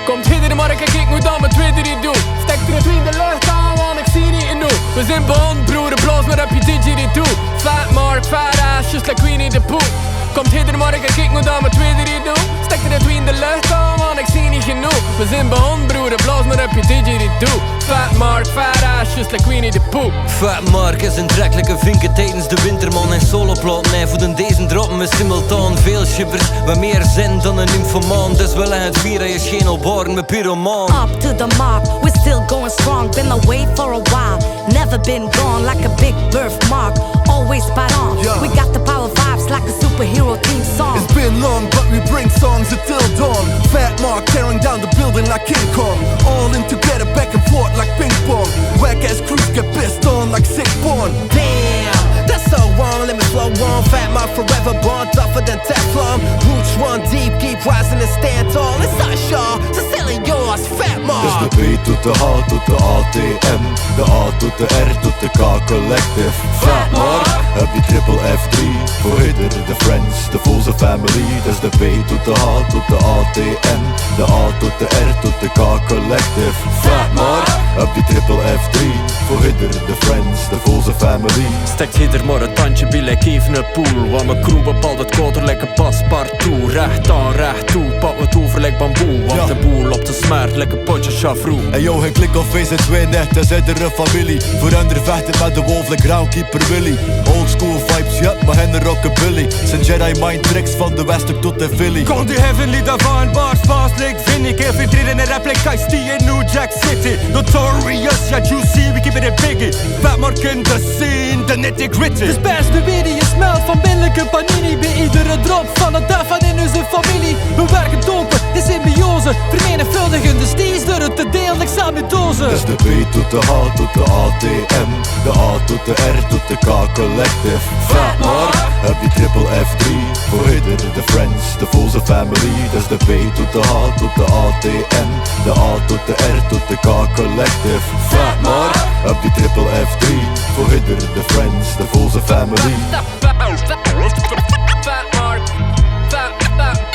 Komt hitter, maar kijk moet dan met Twitter die doe. Stek er het in de lucht aan, want ik zie niet genoeg. We zijn begonnen, broer, bloos maar op je didgeridoo. Fat Mark, fat ass, just like Winnie the Pooh. Komt hitter, maar kijk moet dan met Twitter die doe. Stek er het in de lucht aan, want ik zie niet genoeg. We zijn begonnen, broer, bloos maar op je didgeridoo. Fat Mark, fat ass, just like Winnie the Pooh. Fat Mark is een drekkelijke vinken tijdens de winterman en soloplot. Nee, voeden deze droppen met simultaan veel shippers. We meer zin dan een nymphomaan. Dus we leggen het vieren, je geen opbaren met pyromaan. Up to the mark, we're still going strong. Been away for a while, never been gone. Like a big birthmark, always spot on. Yeah. We got the power vibes like a superhero theme song. It's been long, but we bring songs until dawn. Fat Mark tearing down the building like King Kong. All in together, back and forth like ping pong. Whack ass crews get pissed on like sick born. Damn, that's so wrong, let me flow on. Fat Mark forever born, tougher than Teflon. Roots run deep, keep rising and stand tall. It's not Shaw, so selling yours, Fat Mark. Dus de B tot de H tot de ATM, de A tot de R tot de K Collective. Fat Mark, heb je triple F3 voor hitter, de friends, de Volse family. Dus de B tot de H tot de ATM, de A tot de R tot de K Collective. Fat Mark, heb je triple F3 voor hitter, de friends, de Volse family. Stekt hitter maar een tandje bij like even een pool. Want mijn crew bepaalt het koter lekker paspartout. Recht aan, recht toe, pak het over like bamboe. Want de boel op de smert, lekker potje chafroe. En yo, geen klik of face het twee net, dat is iedere familie. Voor anderen vechten met de wolf, like groundkeeper Willy. Old school vibes, ja, maar hen de rockabilly. Zijn Jedi mind tricks van de Westhoek tot de Philly. Call the heavenly divine bars fast like Vinny. Infiltrated in a rap like Ice-T in New Jack City. Notorious, yeah, juicy, we keep it a biggie. Fat Mark in the scene, the nitty gritty. Dus best beweren je smelt van binnenlijke panini. Bij iedere drop van het daarvan in onze familie. We werken donker, de symbiose. Vermenigvuldigen de steeds door het te deel like samidose. Dus de B tot de H tot de ATM, de A tot de R tot de K Collective. Fat Mark, heb je triple F3 voor hitter, de friends, de Volse family. Dus de B tot de H tot de ATM, de A tot de R tot de K Collective. Fat Mark, heb je triple F3 voor hitter, de friends, de Volse family. Fat Mark, fat